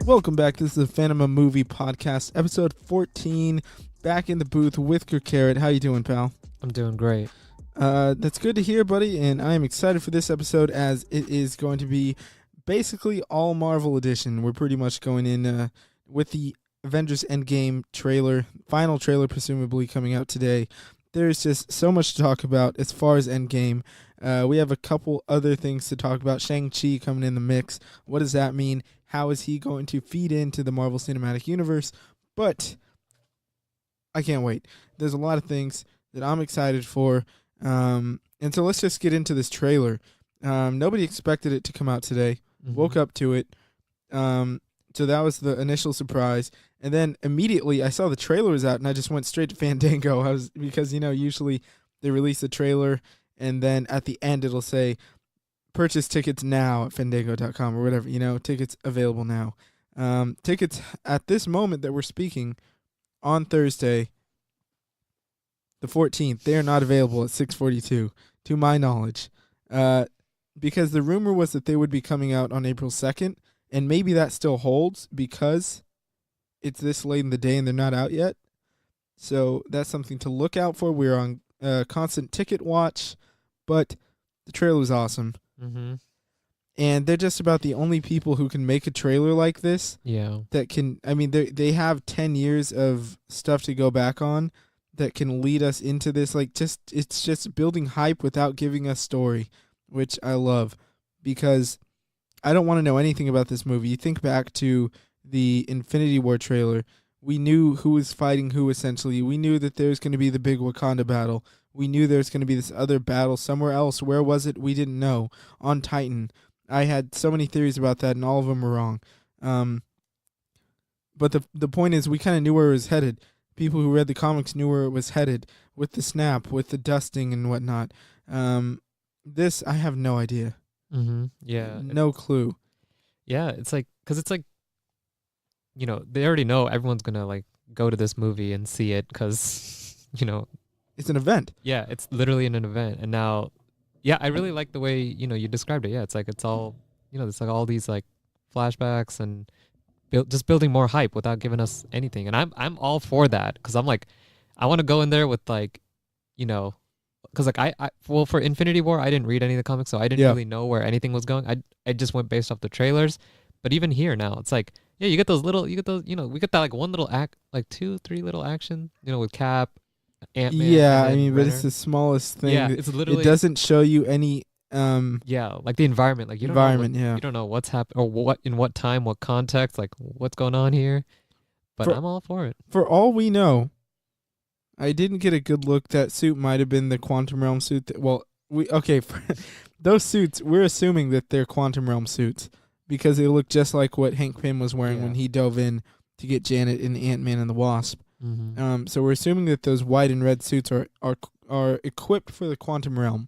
Welcome back. This is the Fanema Movie Podcast, episode 14. Back in the booth with your carrot. How you doing, pal? I'm doing great. That's good to hear, buddy, and I am excited for this episode as it is going to be basically all Marvel edition. We're pretty much going in with the Avengers Endgame trailer, final trailer presumably coming out today. There's just so much to talk about as far as Endgame. We have a couple other things to talk about. Shang-Chi coming in the mix. What does that mean? How is he going to feed into the Marvel Cinematic Universe? But I can't wait. There's a lot of things that I'm excited for. And so let's just get into this trailer. Nobody expected it to come out today. Mm-hmm. Woke up to it. So that was the initial surprise. And then immediately I saw the trailer was out and I just went straight to Fandango. Because, usually they release a trailer and then at the end it'll say, purchase tickets now at fandango.com or whatever, tickets available now. Tickets at this moment that we're speaking on Thursday, the 14th, they are not available at 6:42, to my knowledge, because the rumor was that they would be coming out on April 2nd, and maybe that still holds because it's this late in the day and they're not out yet. So that's something to look out for. We're on constant ticket watch, but the trailer was awesome. Mm-hmm. And they're just about the only people who can make a trailer like this. Yeah. That can, they have 10 years of stuff to go back on that can lead us into this. It's just building hype without giving us story, which I love because I don't want to know anything about this movie. You think back to the Infinity War trailer. We knew who was fighting who, essentially. We knew that there's going to be the big Wakanda battle. We knew there's going to be this other battle somewhere else. Where was it? We didn't know. On Titan. I had so many theories about that, and all of them were wrong. But the point is, we kind of knew where it was headed. People who read the comics knew where it was headed with the snap, with the dusting and whatnot. This, I have no idea. Mm-hmm. Yeah. No clue. Yeah, it's like, because it's like, they already know everyone's going to, go to this movie and see it because, It's an event. Yeah, it's literally an event. And now, yeah, I really like the way, you described it. Yeah, it's like it's all, it's like all these, flashbacks and just building more hype without giving us anything. And I'm all for that because I'm like, I want to go in there with, because, well, for Infinity War, I didn't read any of the comics, so I didn't really know where anything was going. I just went based off the trailers. But even here now, it's like, yeah, you get those, we get that, one little act, 2-3 little action, with Cap, Ant-Man. Yeah, but it's the smallest thing. Yeah, it's literally. It doesn't show you any. Yeah, the environment. You don't environment. Know you don't know what's happening or what in what time, what context, what's going on here. But I'm all for it. For all we know, I didn't get a good look. That suit might have been the Quantum Realm suit. For those suits, we're assuming that they're Quantum Realm suits because they look just like what Hank Pym was wearing when he dove in to get Janet in Ant-Man and the Wasp. Mm-hmm. So we're assuming that those white and red suits are equipped for the Quantum Realm.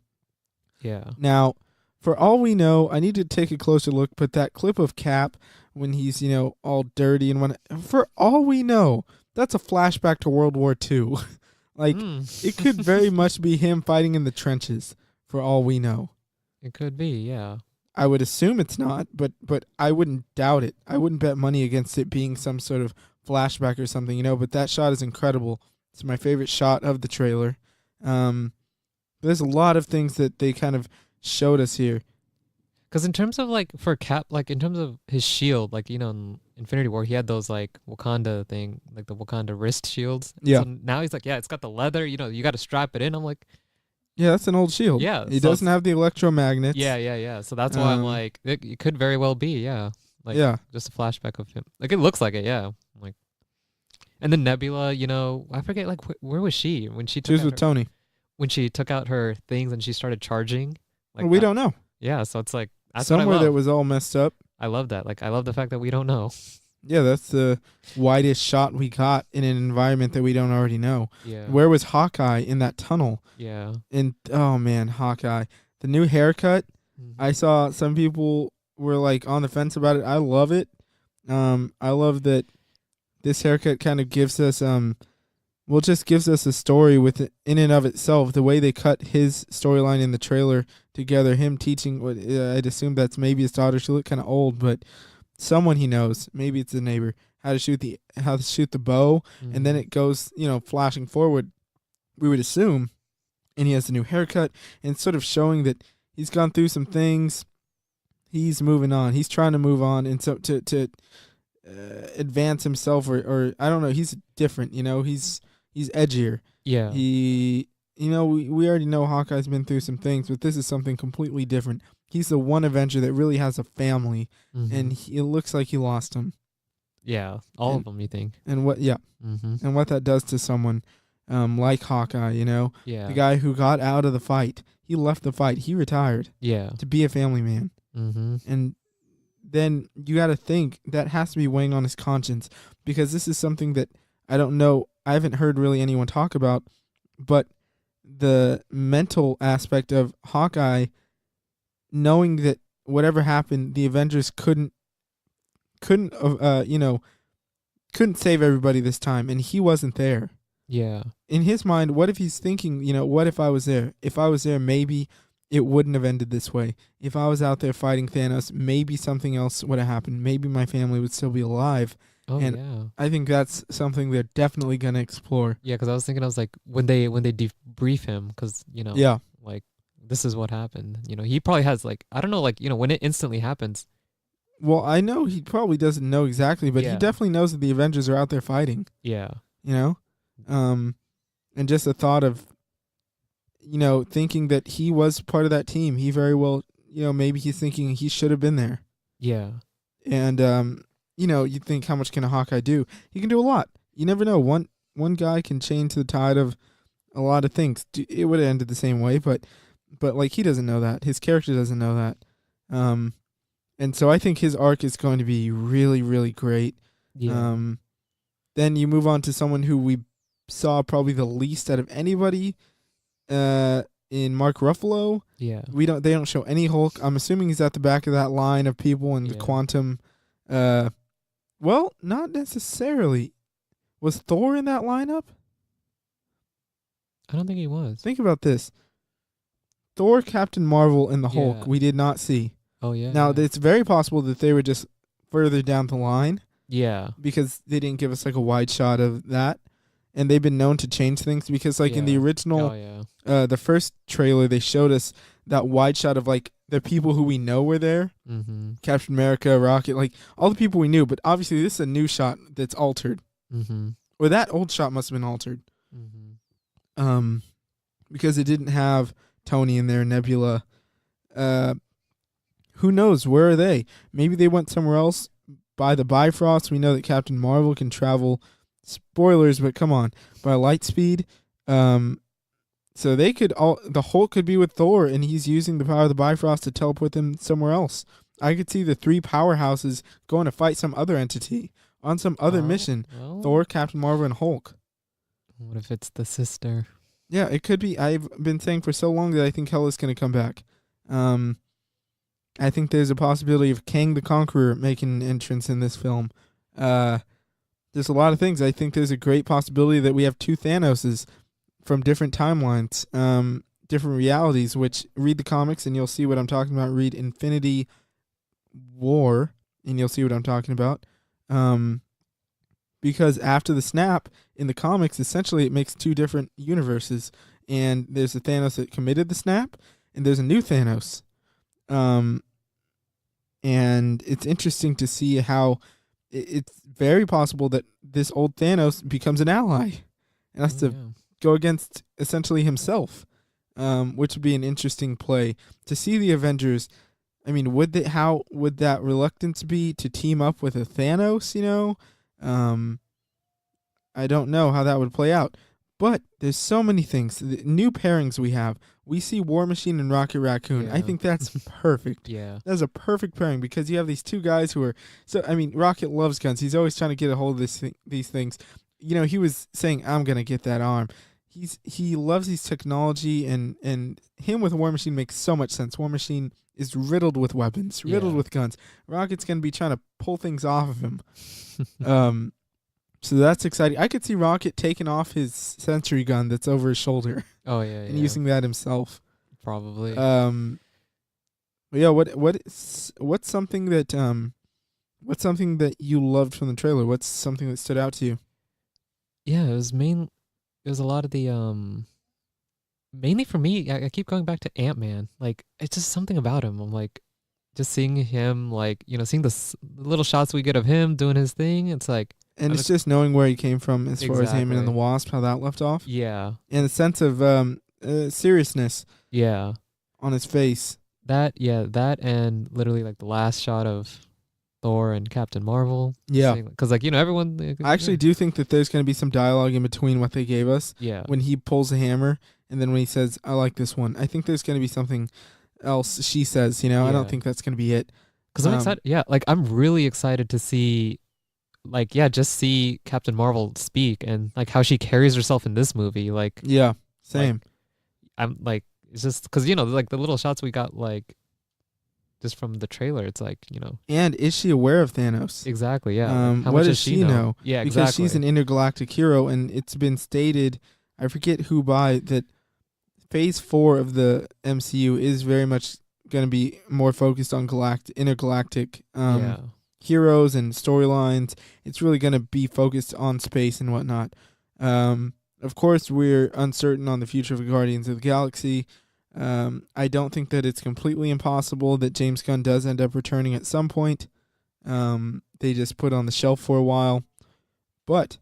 Yeah. Now, for all we know, I need to take a closer look, but that clip of Cap when he's, all dirty and for all we know, that's a flashback to World War II. It could very much be him fighting in the trenches, for all we know. It could be, yeah. I would assume it's not, but I wouldn't doubt it. I wouldn't bet money against it being some sort of flashback or something, but that shot is incredible. It's my favorite shot of the trailer. There's a lot of things that they kind of showed us here. Because in terms of, for Cap, in terms of his shield, in Infinity War, he had those, Wakanda thing, the Wakanda wrist shields. Yeah. So now he's it's got the leather, you got to strap it in. I'm like... Yeah, that's an old shield. Yeah. It doesn't have the electromagnets. Yeah. So that's why I'm it could very well be, yeah. Just a flashback of him. It looks like it, yeah. And then Nebula, I forget, where was she when she took was with Tony. When she took out her things and she started charging? We don't know. Yeah, so it's that's somewhere what I love. that was all messed up. I love that. I love the fact that we don't know. Yeah, that's the widest shot we got in an environment that we don't already know. Yeah. Where was Hawkeye in that tunnel? Yeah. And oh man, Hawkeye. The new haircut. Mm-hmm. I saw some people were on the fence about it. I love it. I love that this haircut kind of gives us just gives us a story in and of itself. The way they cut his storyline in the trailer together, him teaching what I'd assume that's maybe his daughter. She looked kind of old, but someone he knows, maybe it's a neighbor, how to shoot the bow, and then Mhm. it goes, flashing forward. We would assume, and he has a new haircut, and it's sort of showing that he's gone through some things. He's moving on. He's trying to move on, and so advance himself, or I don't know. He's different. He's edgier. Yeah. We already know Hawkeye's been through some things, but this is something completely different. He's the one Avenger that really has a family, and Mhm. it looks like he lost him. Yeah. All And of them, you think? and what yeah, Mhm. and what that does to someone, like Hawkeye. The Yeah. guy who got out of the fight, he left the fight, he retired Yeah. to be a family man, Mhm. and then you got to think that has to be weighing on his conscience, because this is something that I don't know. I haven't heard really anyone talk about, but the mental aspect of Hawkeye knowing that whatever happened, the Avengers couldn't couldn't save everybody this time, and he wasn't there. Yeah. In his mind, what if he's thinking, what if I was there? If I was there, maybe it wouldn't have ended this way. If I was out there fighting Thanos, maybe something else would have happened. Maybe my family would still be alive. Oh And yeah. I think that's something they're definitely going to explore. Yeah, because I was like, when they debrief him, because Yeah. like this is what happened. He probably has like, I don't know, like when it instantly happens. Well, I know he probably doesn't know exactly, but he Yeah. definitely knows that the Avengers are out there fighting, Yeah. you know? And just the thought of, thinking that he was part of that team, he very well, maybe he's thinking he should have been there. Yeah. And you think, how much can a Hawkeye do? He can do a lot. You never know. One guy can change the tide of a lot of things. It would have ended the same way, but like, he doesn't know that. His character doesn't know that. And so I think his arc is going to be really, really great. Yeah. Then you move on to someone who we saw probably the least out of anybody, in Mark Ruffalo. Yeah. They don't show any Hulk. I'm assuming he's at the back of that line of people in the Yeah. quantum. Well, not necessarily. Was Thor in that lineup? I don't think he was. Think about this. Thor, Captain Marvel, and the Yeah. Hulk we did not see. Oh yeah. Now, Yeah. it's very possible that they were just further down the line, Yeah. because they didn't give us like a wide shot of that. And they've been known to change things, because like in the Yeah. original, Oh yeah. the first trailer, they showed us that wide shot of like the people who we know were there. Mhm. Captain America, Rocket, like all the people we knew. But obviously this is a new shot that's altered. Mhm. Or that old shot must have been altered. Mhm. Because it didn't have Tony in there, Nebula. Who knows? Where are they? Maybe they went somewhere else by the Bifrost. We know that Captain Marvel can travel. Spoilers, but come on, by light speed. So they could the Hulk could be with Thor, and he's using the power of the Bifrost to teleport them somewhere else. I could see the three powerhouses going to fight some other entity on some other mission. Well, Thor, Captain Marvel, and Hulk. what if it's the sister? Yeah, it could be. I've been saying for so long that I think Hela's going to come back. I think there's a possibility of Kang the Conqueror making an entrance in this film. There's a lot of things. I think there's a great possibility that we have two Thanoses from different timelines, different realities, which read the comics and you'll see what I'm talking about. Read Infinity War and you'll see what I'm talking about. Because after the snap in the comics, essentially it makes two different universes. And there's the Thanos that committed the snap, and there's a new Thanos. And it's interesting to see how it's very possible that this old Thanos becomes an ally and has to go against essentially himself, which would be an interesting play to see the Avengers. I mean, how would that reluctance be to team up with a Thanos? I don't know how that would play out, but there's so many things. The new pairings we have. We see War Machine and Rocket Raccoon. I Yeah. think that's perfect. Yeah. That's a perfect pairing because you have these two guys who are so. I mean, Rocket loves guns. He's always trying to get a hold of these things. He was saying, "I'm gonna get that arm." He loves his technology, and him with War Machine makes so much sense. War Machine is riddled with weapons, riddled Yeah. with guns. Rocket's gonna be trying to pull things off of him. So that's exciting. I could see Rocket taking off his sentry gun that's over his shoulder Oh yeah. and using that himself. Probably. But yeah, what's something that What's something that you loved from the trailer? What's something that stood out to you? Yeah, it was a lot of the mainly for me, I keep going back to Ant-Man. Like it's just something about him. I'm like just seeing him like, seeing the little shots we get of him doing his thing. It's like And I'm it's just just knowing where he came from as far as Haman and the exactly. Wasp, how that left off, Yeah. and a sense of seriousness Yeah. on his face. That and literally like the last shot of Thor and Captain Marvel Yeah. saying cuz like, everyone I actually do think that there's going to be some dialogue in between what they gave us yeah. when he pulls the hammer and then when he says, I like this one. I think there's going to be something else she says, I don't Yeah. think that's going to be it. Cuz I'm excited. Yeah, like I'm really excited to see like just see Captain Marvel speak and like how she carries herself in this movie Yeah, like same. I'm like it's just cuz like the little shots we got like just from the trailer it's like, And is she aware of Thanos? exactly, yeah, like how What much does does she she know? know? Yeah, Because she's exactly. an intergalactic hero, and it's been stated, I forget who by, that Phase 4 of the MCU is very much going to be more focused on intergalactic Yeah. heroes and storylines. It's really going to be focused on space and whatnot. Of course, we're uncertain on the future of Guardians of the Galaxy. I don't think that it's completely impossible that James Gunn does end up returning at some point. They just put on the shelf for a while. But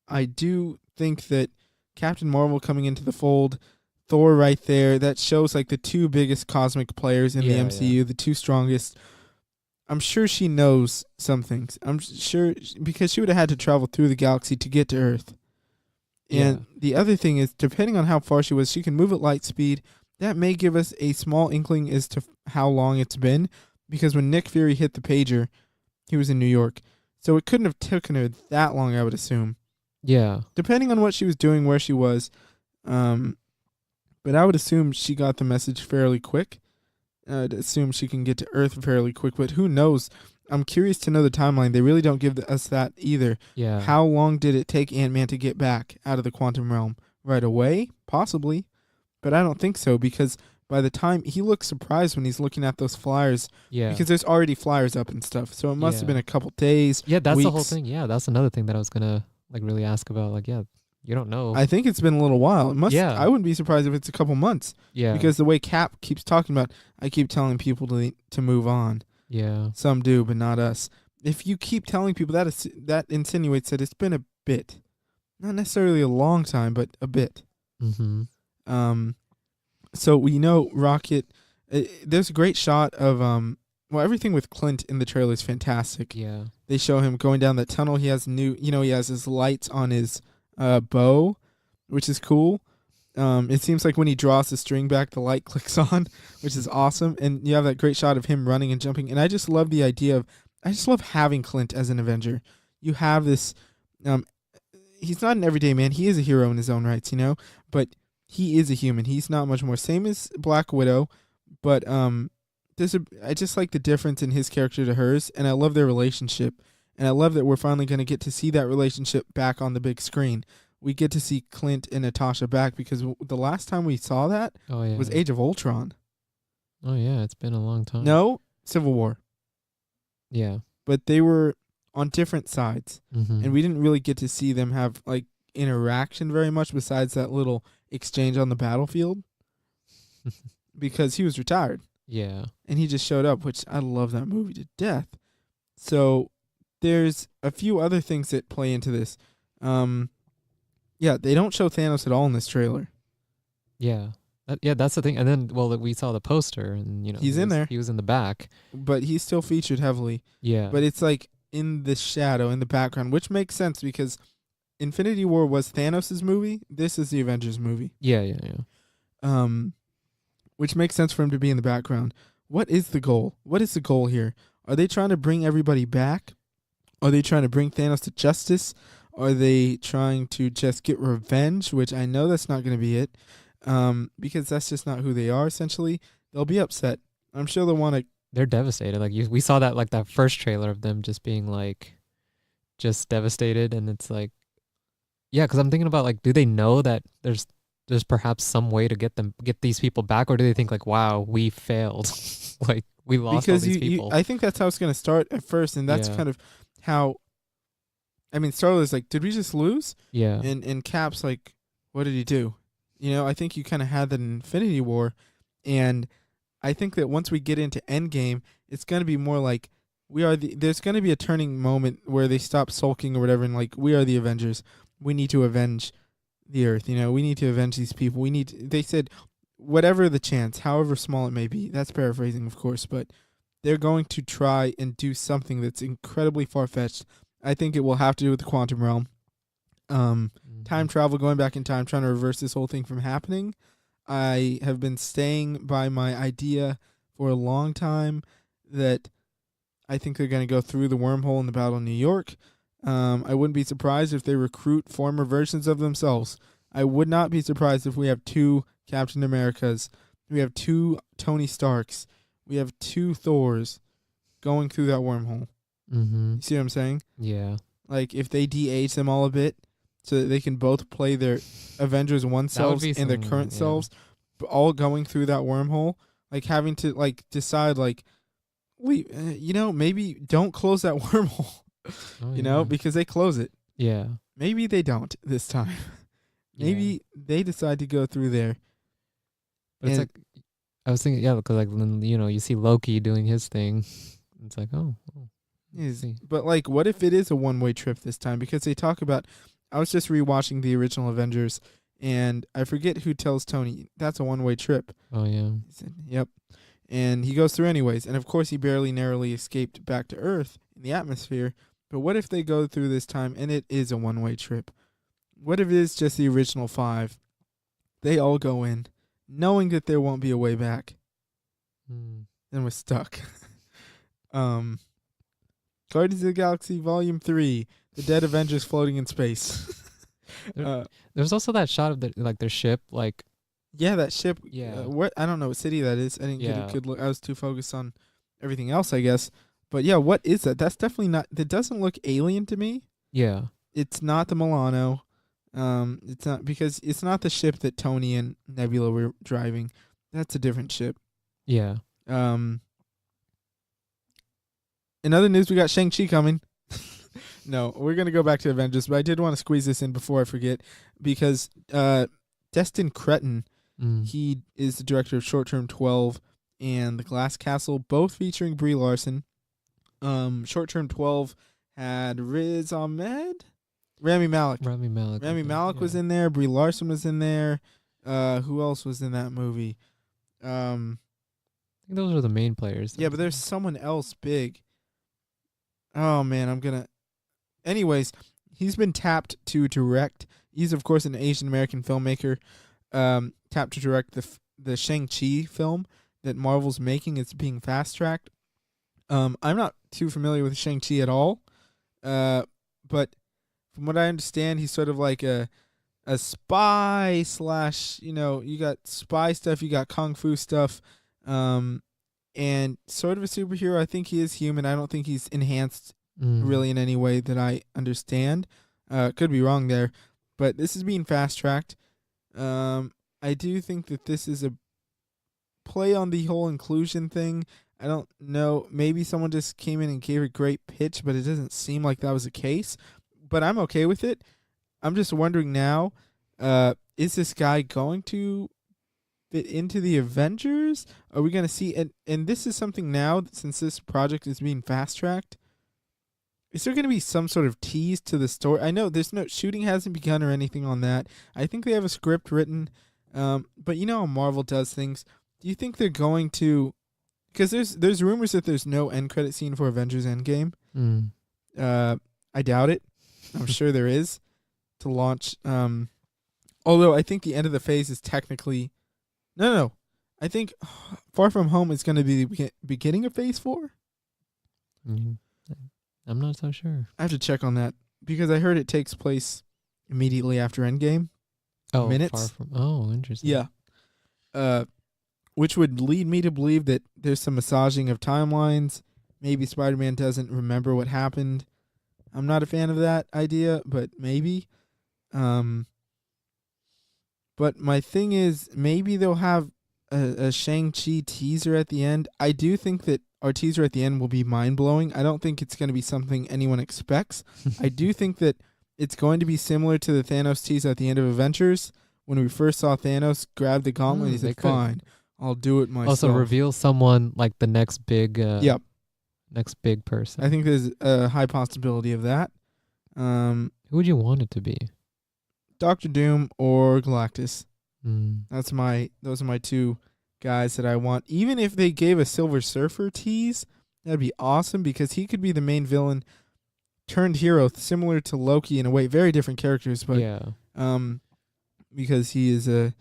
I do think that Captain Marvel coming into the fold, Thor right there, that shows like the two biggest cosmic players in the Yeah, yeah. MCU, the two strongest. I'm sure she knows some things. I'm sure because she would have had to travel through the galaxy to get to Earth. Yeah. And the other thing is, depending on how far she was, she can move at light speed. That may give us a small inkling as to how long it's been. Because when Nick Fury hit the pager, he was in New York. So it couldn't have taken her that long, I would assume. Yeah. Depending on what she was doing, where she was. Um, but I would assume she got the message fairly quick. I'd assume she can get to Earth fairly quick, but who knows? I'm curious to know the timeline. They really don't give us that either. Yeah. How long did it take Ant-Man to get back out of the quantum realm? Right away? Possibly. But I don't think so because by the time he looks surprised when he's looking at those flyers Yeah. because there's already flyers up and stuff. So it must have Yeah. been a couple days, Yeah, that's the whole weeks. thing. Yeah, that's another thing that I was gonna like really ask about. Like, yeah, you don't know. I think it's been a little while. It must. Yeah, I wouldn't be surprised if it's a couple months yeah, because the way Cap keeps talking about, I keep telling people to move on. yeah. Some do, but not us. If you keep telling people that, that insinuates that it's been a bit, not necessarily a long time, but a bit. Mm-hmm. Um, so we know Rocket. There's a great shot of well, everything with Clint in the trailer is fantastic. Yeah, They show him going down that tunnel. He has he has his lights on his bow, which is cool. It seems like when he draws the string back, the light clicks on, which is awesome. And you have that great shot of him running and jumping. And I just love the idea of, I just love having Clint as an Avenger. You have this, um, he's not an everyday man. He is a hero in his own rights, but he is a human. He's not much more. Same as Black Widow, but I just like the difference in his character to hers, and I love their relationship. And I love that we're finally going to get to see that relationship back on the big screen. We get to see Clint and Natasha back because the last time we saw that oh yeah, was Age of Ultron. oh yeah. It's been a long time. No, Civil War. Yeah. But they were on different sides, Mm-hmm. and we didn't really get to see them have like interaction very much besides that little exchange on the battlefield because he was retired Yeah. and he just showed up, which I love that movie to death. So there's a few other things that play into this. Yeah, they don't show Thanos at all in this trailer. Yeah. Yeah, that's the thing. And then, well, we saw the poster, and He's in there, he was in the back. but he's still featured heavily. Yeah. But it's like in the shadow, in the background, which makes sense because Infinity War was Thanos' movie. This is the Avengers movie. Yeah. Yeah. Yeah. Um, which makes sense for him to be in the background. What is the goal? What is the goal here? Are they trying to bring everybody back? Are they trying to bring Thanos to justice? Are they trying to just get revenge? Which I know that's not going to be it, because that's just not who they are. Essentially, they'll be upset. I'm sure they'll want to. They're devastated. Like we saw that like that first trailer of them just being like, just devastated, and it's like, yeah, because I'm thinking about like, do they know that there's there's perhaps some way to get these people back, or do they think like, wow, we failed, like we lost all Because these people? I think that's how it's going to start at first, and that's Yeah, kind of how. I mean, Star-Lord's like, did we just lose? yeah, And Cap's like, what did he do? I think you kind of had that in Infinity War, and I think that once we get into Endgame, it's going to be more like there's going to be a turning moment where they stop sulking or whatever, and like, we are the Avengers. We need to avenge the Earth. We need to avenge these people. They said, whatever the chance, however small it may be. That's paraphrasing, of course, but they're going to try and do something that's incredibly far fetched. I think it will have to do with the quantum realm. hmm Time travel, going back in time, trying to reverse this whole thing from happening. I have been staying by my idea for a long time that I think they're going to go through the wormhole in the Battle of New York. I wouldn't be surprised if they recruit former versions of themselves. I would not be surprised if we have two Captain Americas, we have two Tony Starks, we have two Thors going through that wormhole. hmm You see what I'm saying? yeah, Like, if they de-age them all a bit so that they can both play their Avengers 1 that would selves be and their some, current yeah. selves, but all going through that wormhole, like having to like decide like, maybe don't close that wormhole, Oh yeah, because they close it. yeah, Maybe they don't this time. yeah. Maybe they decide to go through there. But it's And like I was thinking, yeah, because like then you see Loki doing his thing. It's like, oh, let's is see. but like, what if it is a one-way trip this time? Because they talk about. I was just rewatching the original Avengers, and I forget who tells Tony that's a one-way trip. Oh yeah, He said, "Yep," and he goes through anyways. And of course, he barely narrowly escaped back to Earth in the atmosphere. But what if they go through this time and it is a one-way trip? What if it is just the original five? They all go in, knowing that there won't be a way back. mm. Then we're stuck. um, Guardians of the Galaxy Volume 3: The Dead Avengers Floating in Space. There, uh, there's also that shot of their ship, like yeah, that ship. yeah, What, I don't know what city that is. I didn't get a yeah, good look. I was too focused on everything else, I guess. But yeah, what is that? That's definitely not. That doesn't look alien to me. yeah, It's not the Milano. It's not, because it's not the ship that Tony and Nebula were driving. That's a different ship. yeah. Um, in other news, we got Shang-Chi coming. No, we're gonna go back to Avengers, but I did want to squeeze this in before I forget, because Destin Cretton, Mm. he is the director of Short Term 12 and The Glass Castle, both featuring Brie Larson. Short Term 12 had Riz Ahmed, Rami Malek. Rami Malek, I Rami think, Malek yeah. was in there. Brie Larson was in there. Who else was in that movie? Um, I think those are the main players. yeah, but there's someone else big. Oh man, I'm gonna. Anyways, he's been tapped to direct. He's of course an Asian American filmmaker. Tapped to direct the Shang-Chi film that Marvel's making. It's being fast tracked. I'm not too familiar with Shang-Chi at all. But from what I understand, he's sort of like a spy slash, you got spy stuff, you got kung fu stuff, and sort of a superhero. I think he is human. I don't think he's enhanced Mm. really in any way that I understand. Could be wrong there, but this is being fast tracked. I do think that this is a play on the whole inclusion thing. I don't know. Maybe someone just came in and gave a great pitch, but it doesn't seem like that was the case. But I'm okay with it. I'm just wondering now, is this guy going to fit into the Avengers? Are we going to see, and this is something now, since this project is being fast tracked, is there going to be some sort of tease to the story? I know there's no shooting, hasn't begun or anything on that. I think they have a script written, but you know how Marvel does things. Do you think they're going to? Because there's rumors that there's no end credit scene for Avengers Endgame. Mm. I doubt it. I'm sure there is to launch. Although I think the end of the phase is technically no. I think Far From Home is going to be the beginning of Phase 4. Mm. I'm not so sure. I have to check on that because I heard it takes place immediately after Endgame. Oh, far Minutes. from. Oh, interesting. Yeah. Uh, which would lead me to believe that there's some massaging of timelines. Maybe Spider-Man doesn't remember what happened. I'm not a fan of that idea, but maybe. Um, But my thing is, maybe they'll have a Shang-Chi teaser at the end. I do think that our teaser at the end will be mind-blowing. I don't think it's going to be something anyone expects. I do think that it's going to be similar to the Thanos teaser at the end of Avengers. When we first saw Thanos grab the gauntlet, he They said, could fine, I'll do it myself. also reveal someone like the next big, Yep. next big person. I think there's a high possibility of that. Who would you want it to be? Doctor Doom or Galactus. Mm. Those are my two guys that I want. Even if they gave a Silver Surfer tease, that'd be awesome because he could be the main villain turned hero, similar to Loki in a way. Very different characters, but Yeah. because he is he's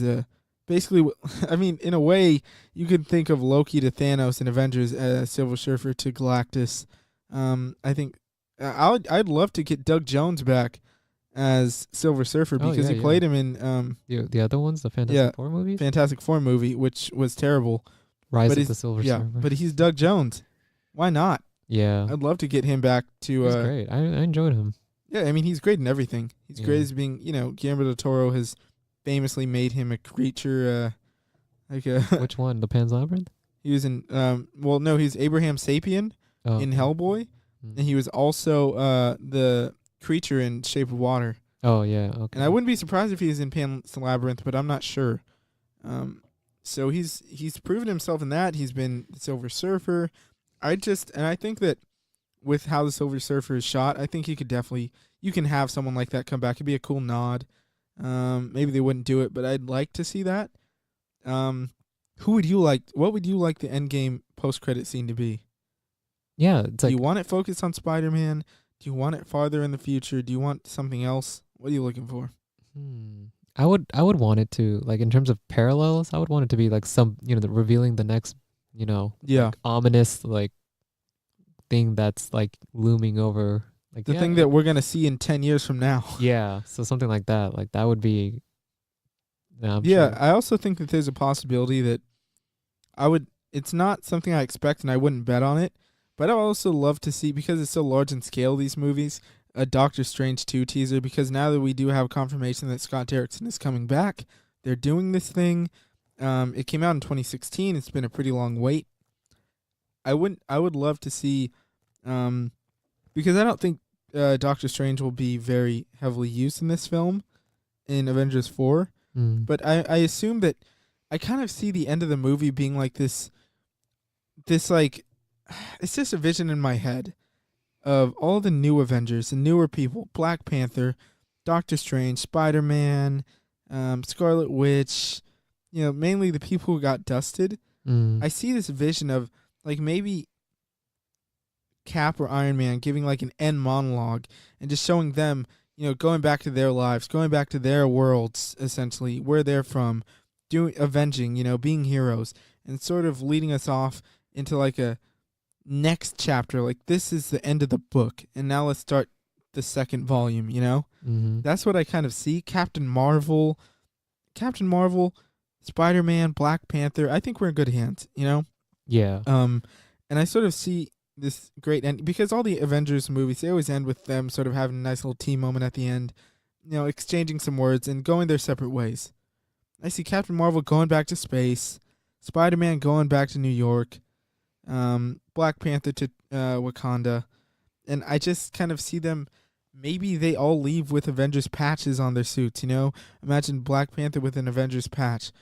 a basically. I mean, in a way, you could think of Loki to Thanos in Avengers, Silver Surfer to Galactus. I think I'd love to get Doug Jones back as Silver Surfer because he played him in the other ones, the Fantastic Four movies, Fantastic Four movie, which was terrible. Rise of the Silver Surfer. But he's Doug Jones. Why not? Yeah, I'd love to get him back to. He's great. I enjoyed him. Yeah, I mean he's great in everything. He's great as being. Guillermo del Toro has famously made him a creature. Which one? The Pan's Labyrinth. He was in. He's Abraham Sapien in Hellboy, and he was also the creature in Shape of Water. Oh yeah, okay. And I wouldn't be surprised if he was in Pan's Labyrinth, but I'm not sure. So he's proven himself in that. He's been the Silver Surfer. I think that with how the Silver Surfer is shot, I think you can have someone like that come back. It'd be a cool nod. Maybe they wouldn't do it, but I'd like to see that. Who would you like? What would you like the Endgame post-credit scene to be? Yeah, do you want it focused on Spider-Man? Do you want it farther in the future? Do you want something else? What are you looking for? I would want it to, like, in terms of parallels, I would want it to be like some, revealing the next, like, ominous, like, thing that's like looming over, like the thing that we're gonna see in 10 years from now. Yeah, so something like that. Like that would be. Sure. I also think that there's a possibility that it's not something I expect and I wouldn't bet on it, but I also love to see, because it's so large in scale, these movies, a Doctor Strange 2 teaser, because now that we do have confirmation that Scott Derrickson is coming back, they're doing this thing. It came out in 2016. It's been a pretty long wait. I would love to see, because I don't think Doctor Strange will be very heavily used in this film, in Avengers 4. But I assume that I kind of see the end of the movie being like this like, it's just a vision in my head of all the new Avengers and newer people: Black Panther, Doctor Strange, Spider-Man, Scarlet Witch, mainly the people who got dusted. I see this vision of, like, maybe Cap or Iron Man giving like an end monologue and just showing them, going back to their lives, going back to their worlds, essentially, where they're from, avenging, being heroes, and sort of leading us off into like a next chapter. Like, this is the end of the book, and now let's start the second volume, That's what I kind of see. Captain Marvel, Spider-Man, Black Panther. I think we're in good hands, Yeah. And I sort of see this great end, because all the Avengers movies, they always end with them sort of having a nice little team moment at the end, exchanging some words and going their separate ways. I see Captain Marvel going back to space, Spider-Man going back to New York, Black Panther to Wakanda, and I just kind of see them, maybe they all leave with Avengers patches on their suits, Imagine Black Panther with an Avengers patch.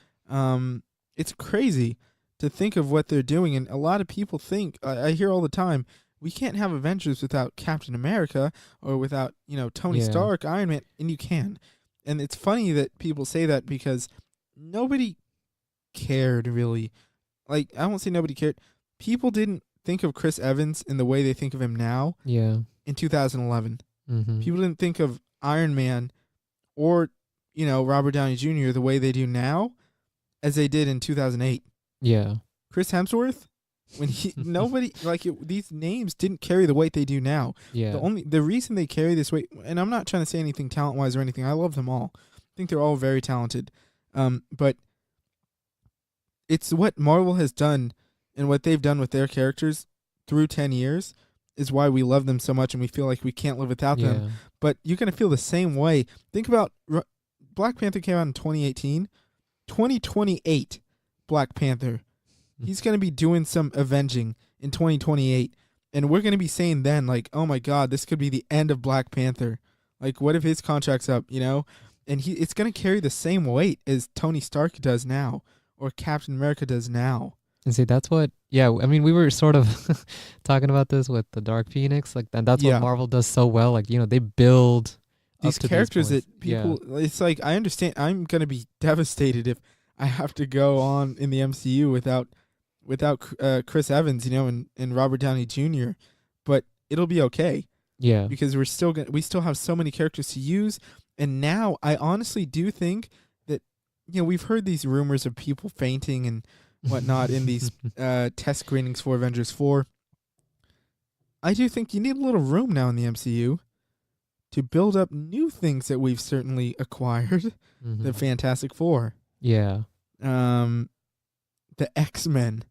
It's crazy to think of what they're doing, and a lot of people think, I hear all the time, we can't have Avengers without Captain America or without, Tony Stark, Iron Man, and you can. And it's funny that people say that, because nobody cared, really. Like, I won't say nobody cared. People didn't think of Chris Evans in the way they think of him now. Yeah. In 2011. People didn't think of Iron Man or, Robert Downey Jr. the way they do now as they did in 2008. Yeah. Chris Hemsworth, when nobody, these names didn't carry the weight they do now. Yeah. The reason they carry this weight, and I'm not trying to say anything talent-wise or anything, I love them all. I think they're all very talented. But it's what Marvel has done and what they've done with their characters through 10 years is why we love them so much and we feel like we can't live without them. But you're going to feel the same way. Think about Black Panther came out in 2018. 2028, Black Panther. He's going to be doing some avenging in 2028. And we're going to be saying then, like, oh my God, this could be the end of Black Panther. Like, what if his contract's up, you know? And it's going to carry the same weight as Tony Stark does now or Captain America does now. And see, that's what, yeah, I mean, we were sort of talking about this with the Dark Phoenix, like, and that's what Marvel does so well. Like, you know, they build these up to characters these that people, it's like, I understand, I'm going to be devastated if I have to go on in the MCU without Chris Evans, you know, and Robert Downey Jr., but it'll be okay. Yeah. Because we still have so many characters to use. And now I honestly do think that, you know, we've heard these rumors of people fainting and whatnot in these test screenings for Avengers 4. I do think you need a little room now in the MCU to build up new things that we've certainly acquired. The Fantastic Four. Yeah. The X-Men.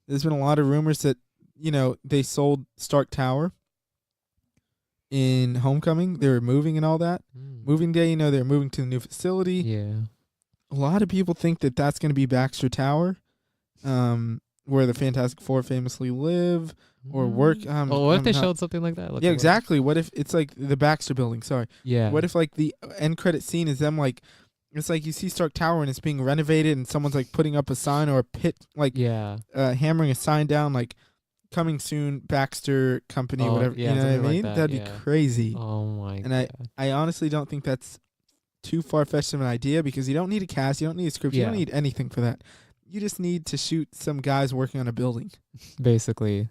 There's been a lot of rumors that, you know, they sold Stark Tower in Homecoming. They were moving and all that. Moving day, you know, they're moving to the new facility. Yeah. A lot of people think that that's going to be Baxter Tower, where the Fantastic Four famously live or work. What if they showed something like that? Like, yeah, exactly. What if it's like the Baxter Building? Sorry. Yeah. What if like the end credit scene is them like, it's like you see Stark Tower and it's being renovated and someone's like putting up a sign or a pit, like hammering a sign down, like coming soon, Baxter Company, whatever. Yeah, you know what I mean? Like That'd be crazy. Oh my god. And I honestly don't think that's too far-fetched of an idea because you don't need a cast, you don't need a script, you don't need anything for that. You just need to shoot some guys working on a building. Basically.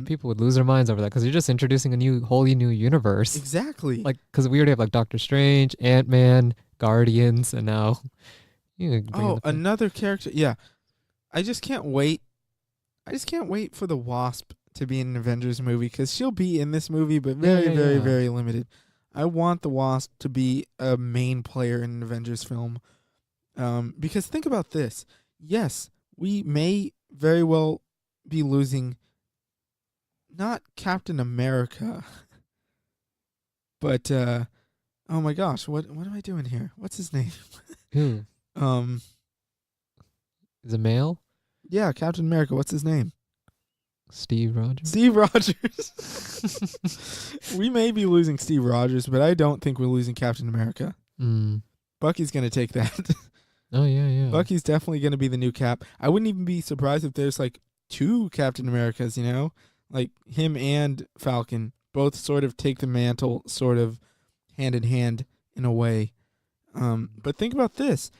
People would lose their minds over that because you're just introducing a wholly new universe. Exactly. Like, because we already have like Doctor Strange, Ant-Man, Guardians, and now another character. Yeah. I just can't wait for the Wasp to be in an Avengers movie because she'll be in this movie, but very limited. I want the Wasp to be a main player in an Avengers film. Because think about this. Yes, we may very well be losing not Captain America, but oh my gosh, what am I doing here? What's his name? Who? Is it male? Yeah, Captain America. What's his name? Steve Rogers. Steve Rogers. We may be losing Steve Rogers, but I don't think we're losing Captain America. Bucky's going to take that. Oh, yeah. Bucky's definitely going to be the new Cap. I wouldn't even be surprised if there's like two Captain Americas, you know? Like him and Falcon both sort of take the mantle sort of hand in hand in a way. But think about this.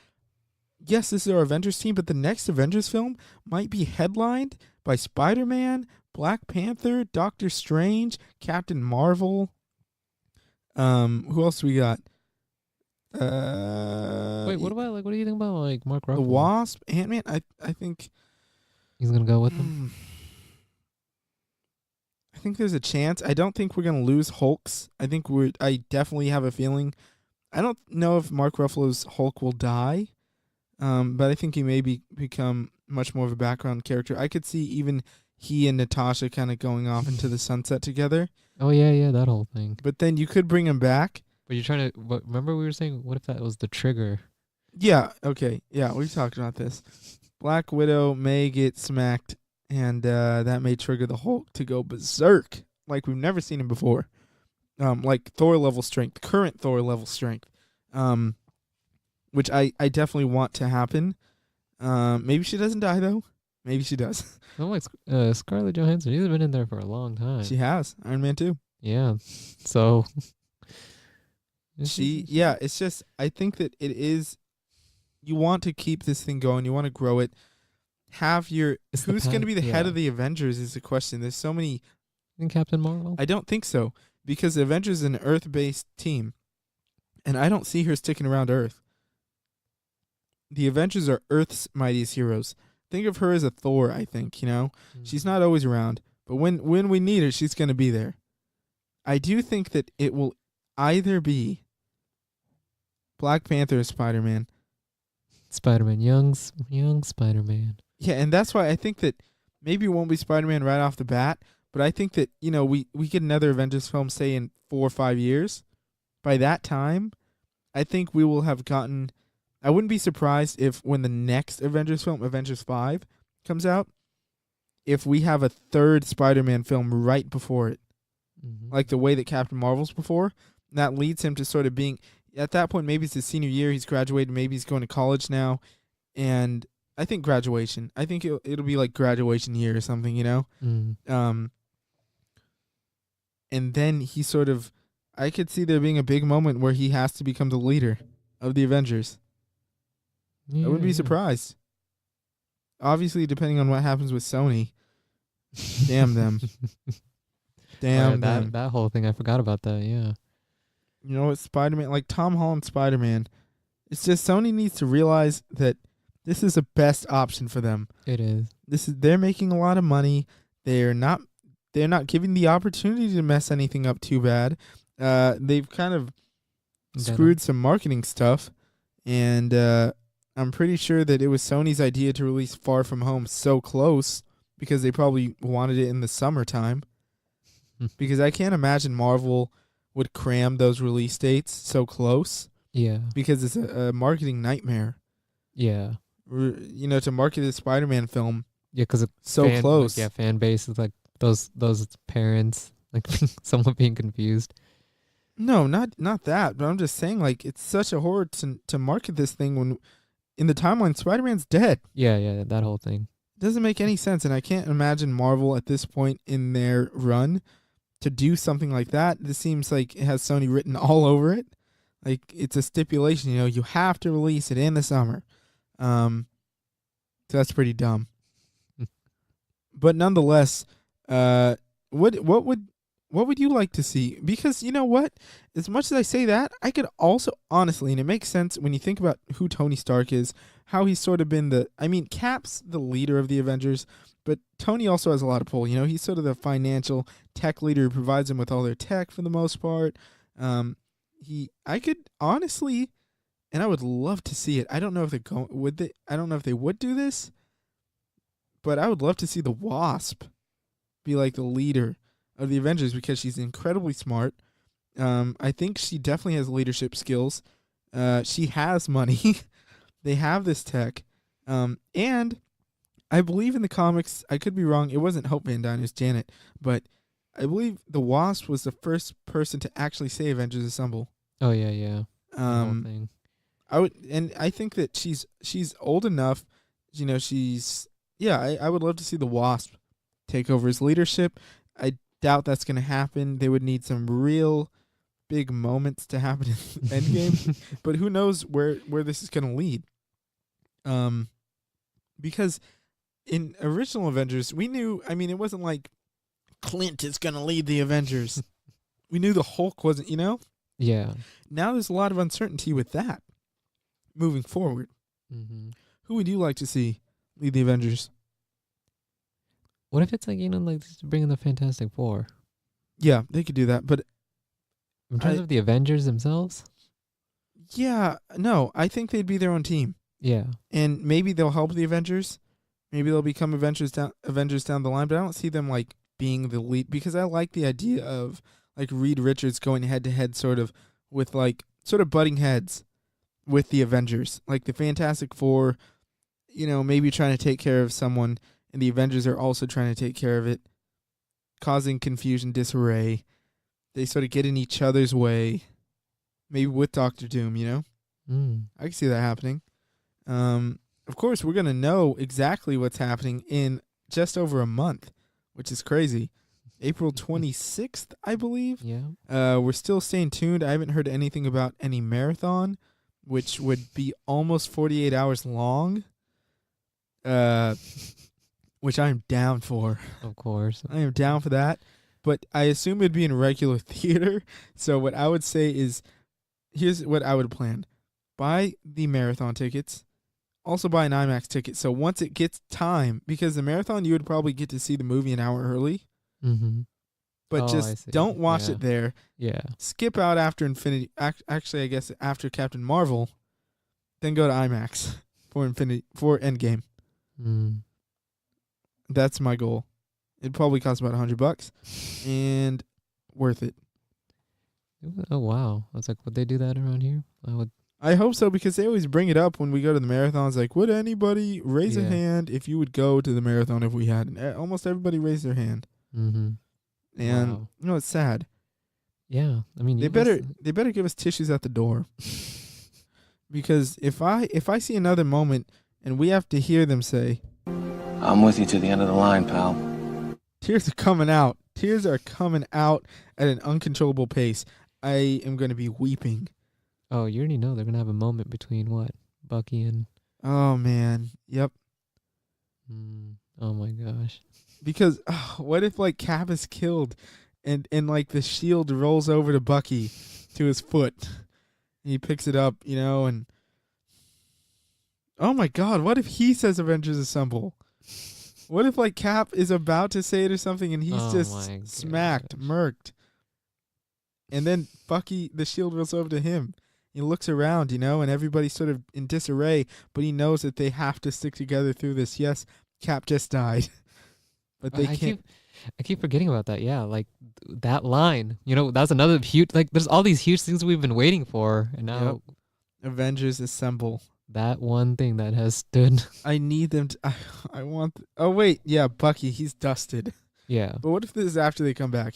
Yes, this is our Avengers team, but the next Avengers film might be headlined by Spider-Man, Black Panther, Doctor Strange, Captain Marvel. Who else we got? Wait, what do you think about like Mark Ruffalo? The Wasp, Ant-Man. I think he's gonna go with them. I think there's a chance. I don't think we're gonna lose Hulks. I definitely have a feeling. I don't know if Mark Ruffalo's Hulk will die, but I think he may become much more of a background character. I could see even he and Natasha kind of going off into the sunset together. Oh yeah, that whole thing. But then you could bring him back. But you're trying to. Remember we were saying, what if that was the trigger? Yeah. Okay. Yeah, we talked about this. Black Widow may get smacked, and that may trigger the Hulk to go berserk like we've never seen him before. Like Thor level strength, current Thor level strength, which I definitely want to happen. Maybe she doesn't die though. Maybe she does. I'm like Scarlett Johansson. She's been in there for a long time. She has Iron Man 2. Yeah. So. It's just I think that it is. You want to keep this thing going. You want to grow it. Who's going to be the head of the Avengers is the question. There's so many. In Captain Marvel? I don't think so because the Avengers is an Earth-based team, and I don't see her sticking around Earth. The Avengers are Earth's mightiest heroes. Think of her as a Thor. I think she's not always around, but when we need her, she's going to be there. I do think that it will either be Black Panther or Spider-Man. Young Spider-Man. Yeah, and that's why I think that maybe it won't be Spider-Man right off the bat, but I think that, we get another Avengers film, say, in 4 or 5 years. By that time, I think we will have gotten. I wouldn't be surprised if when the next Avengers film, Avengers 5, comes out, if we have a third Spider-Man film right before it, Mm-hmm. like the way that Captain Marvel's before. That leads him to sort of being at that point. Maybe it's his senior year. He's graduated. Maybe he's going to college now, and I think graduation. I think it'll be like graduation year or something. Mm. And then he sort of. I could see there being a big moment where he has to become the leader of the Avengers. I Yeah, wouldn't be yeah. surprised. Obviously, depending on what happens with Sony. Damn them. Oh, yeah, Damn them. that whole thing, I forgot about that. Yeah. You know what, Spider-Man, like Tom Holland Spider-Man, it's just Sony needs to realize that this is the best option for them. It is. They're making a lot of money. They're not giving the opportunity to mess anything up too bad. They've kind of screwed some marketing stuff, and I'm pretty sure that it was Sony's idea to release Far From Home so close because they probably wanted it in the summertime. Because I can't imagine Marvel would cram those release dates so close. Yeah. Because it's a marketing nightmare. Yeah. To market a Spider-Man film. Yeah, because so close. Like, yeah, fan base is like those parents, like someone being confused. No, not that. But I'm just saying, like, it's such a horror to market this thing when in the timeline Spider-Man's dead. Yeah, that whole thing. It doesn't make any sense, and I can't imagine Marvel at this point in their run to do something like that. This seems like it has Sony written all over it. Like it's a stipulation, you have to release it in the summer. So that's pretty dumb. But nonetheless, what would you like to see? Because you know what? As much as I say that, I could also honestly, and it makes sense when you think about who Tony Stark is, how he's sort of been Cap's the leader of the Avengers, but Tony also has a lot of pull. He's sort of the financial tech leader who provides them with all their tech for the most part. I could honestly, and I would love to see it. I don't know if I don't know if they would do this, but I would love to see the Wasp be like the leader of the Avengers because she's incredibly smart. I think she definitely has leadership skills. She has money. They have this tech. And I believe in the comics, I could be wrong, it wasn't Hope Van Dyne, it was Janet, but I believe the Wasp was the first person to actually say Avengers Assemble. Oh yeah. The whole thing. I think that she's old enough, I would love to see the Wasp take over his leadership. I doubt that's going to happen. They would need some real big moments to happen in Endgame, but who knows where this is going to lead. Because in original Avengers, we knew, it wasn't like Clint is going to lead the Avengers. We knew the Hulk wasn't, Yeah. Now there's a lot of uncertainty with that moving forward. Mm-hmm. Who would you like to see lead the Avengers? What if it's like, like bringing the Fantastic Four? Yeah, they could do that, but in terms of the Avengers themselves? Yeah, no, I think they'd be their own team. Yeah. And maybe they'll help the Avengers. Maybe they'll become Avengers down the line, but I don't see them like being the lead because I like the idea of like Reed Richards going head to head sort of with like sort of butting heads with the Avengers. Like the Fantastic Four, maybe trying to take care of someone and the Avengers are also trying to take care of it, causing confusion, disarray. They sort of get in each other's way. Maybe with Doctor Doom, I can see that happening. Of course, we're going to know exactly what's happening in just over a month, which is crazy. April 26th, I believe. Yeah. We're still staying tuned. I haven't heard anything about any marathon, which would be almost 48 hours long, which I'm down for. Of course. I am down for that. But I assume it'd be in regular theater. So what I would say is, here's what I would plan. Buy the marathon tickets. Also buy an IMAX ticket. So once it gets time, because the marathon, you would probably get to see the movie an hour early. Mm-hmm. But just don't watch it there. Yeah. Skip out after Infinity. Actually, I guess after Captain Marvel. Then go to IMAX for Endgame. Mm. That's my goal. It'd probably cost about $100 and worth it. Oh wow! I was like, would they do that around here? I would. I hope so because they always bring it up when we go to the marathons. Like, would anybody raise a Yeah. hand if you would go to the marathon if we had? And almost everybody raised their hand, Mm-hmm. and Wow. it's sad. Yeah. I mean, They you better listen. they better give us tissues at the door because if I see another moment and we have to hear them say, I'm with you to the end of the line, pal. tears are coming out. Tears are coming out at an uncontrollable pace. I am going to be weeping. Oh, you already know they're gonna have a moment between what Bucky and. Oh man, yep. Oh my gosh. Because what if like Cap is killed, and like the shield rolls over to Bucky, to his foot, and he picks it up, and oh my God, what if he says Avengers Assemble? What if like Cap is about to say it or something, and he's Oh just my smacked, gosh. murked, and then Bucky, the shield rolls over to him. He looks around, and everybody's sort of in disarray, but he knows that they have to stick together through this. Yes, Cap just died, but they can't. I keep forgetting about that. Yeah, like that line. That's another huge. Like, there's all these huge things we've been waiting for, and now Avengers Assemble. that one thing that has stood. I need them to. I want. Oh wait, yeah, Bucky. He's dusted. Yeah. But what if this is after they come back?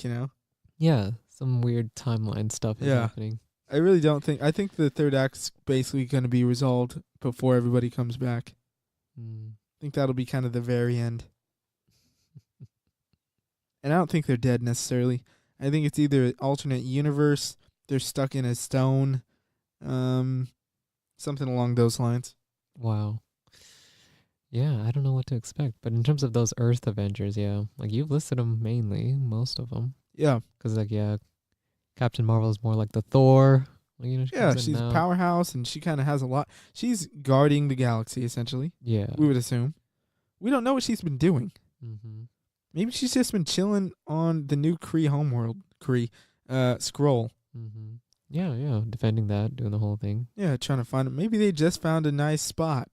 Yeah. Some weird timeline stuff is Yeah. happening. I really don't think. I think the third act's basically going to be resolved before everybody comes back. I think that'll be kind of the very end. And I don't think they're dead necessarily. I think it's either an alternate universe, they're stuck in a stone, something along those lines. Wow. Yeah, I don't know what to expect. But in terms of those Earth Avengers, yeah, like you've listed them mainly, most of them. Yeah. Because, like, yeah, Captain Marvel is more like the Thor. Like, she Yeah, comes in she's a now. powerhouse, and she kind of has a lot. She's guarding the galaxy, essentially, Yeah. we would assume. We don't know what she's been doing. Mm-hmm. Maybe she's just been chilling on the new Kree homeworld, scroll. Mm-hmm. Yeah, defending that, doing the whole thing. Yeah, trying to find it. Maybe they just found a nice spot.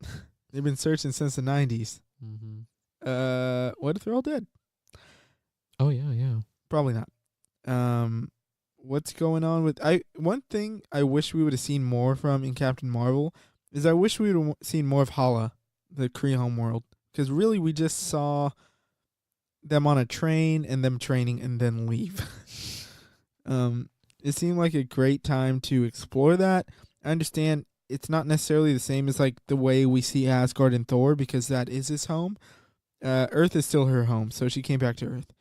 They've been searching since the 90s. Mm-hmm. What if they're all dead? Oh, yeah. Probably not. What's going on with one thing I wish we would have seen more from in Captain Marvel is I wish we would have seen more of Hala, the Kree homeworld, because really we just saw them on a train and them training and then leave. It seemed like a great time to explore that. I understand it's not necessarily the same as like the way we see Asgard and Thor because that is his home. Earth is still her home, so she came back to Earth.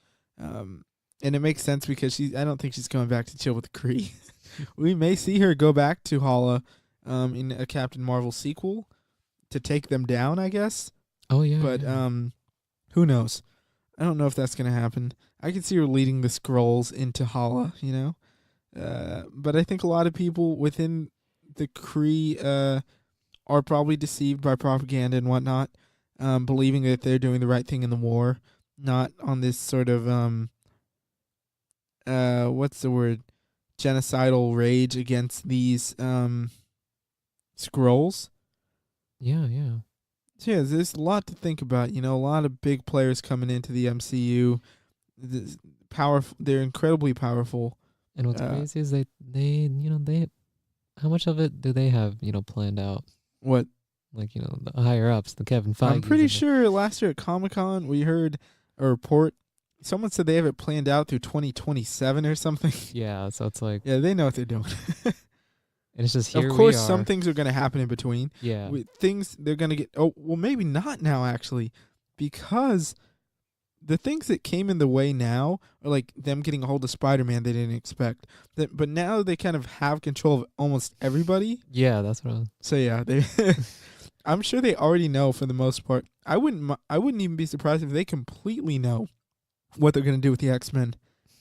And it makes sense because I don't think she's coming back to chill with the Kree. We may see her go back to Hala in a Captain Marvel sequel to take them down, I guess. Oh, yeah. But yeah. who knows? I don't know if that's going to happen. I could see her leading the Skrulls into Hala, but I think a lot of people within the Kree are probably deceived by propaganda and whatnot, believing that they're doing the right thing in the war, not on this sort of what's the word? Genocidal rage against these Skrulls. Yeah. So yeah, there's a lot to think about. A lot of big players coming into the MCU. They're incredibly powerful. And what's crazy is they how much of it do they have, planned out? What? Like, the higher ups, the Kevin Feige. I'm pretty sure last year at Comic-Con we heard a report. Someone said they have it planned out through 2027 or something. Yeah, so it's like, Yeah, they know what they're doing. and it's just here Of course, we are. some things are going to happen in between. Yeah. Things they're going to get. Oh, well, maybe not now, actually, because the things that came in the way now are like them getting a hold of Spider-Man they didn't expect. But now they kind of have control of almost everybody. Yeah, that's what I was. So yeah, they. I'm sure they already know for the most part. I wouldn't even be surprised if they completely know what they're going to do with the X-Men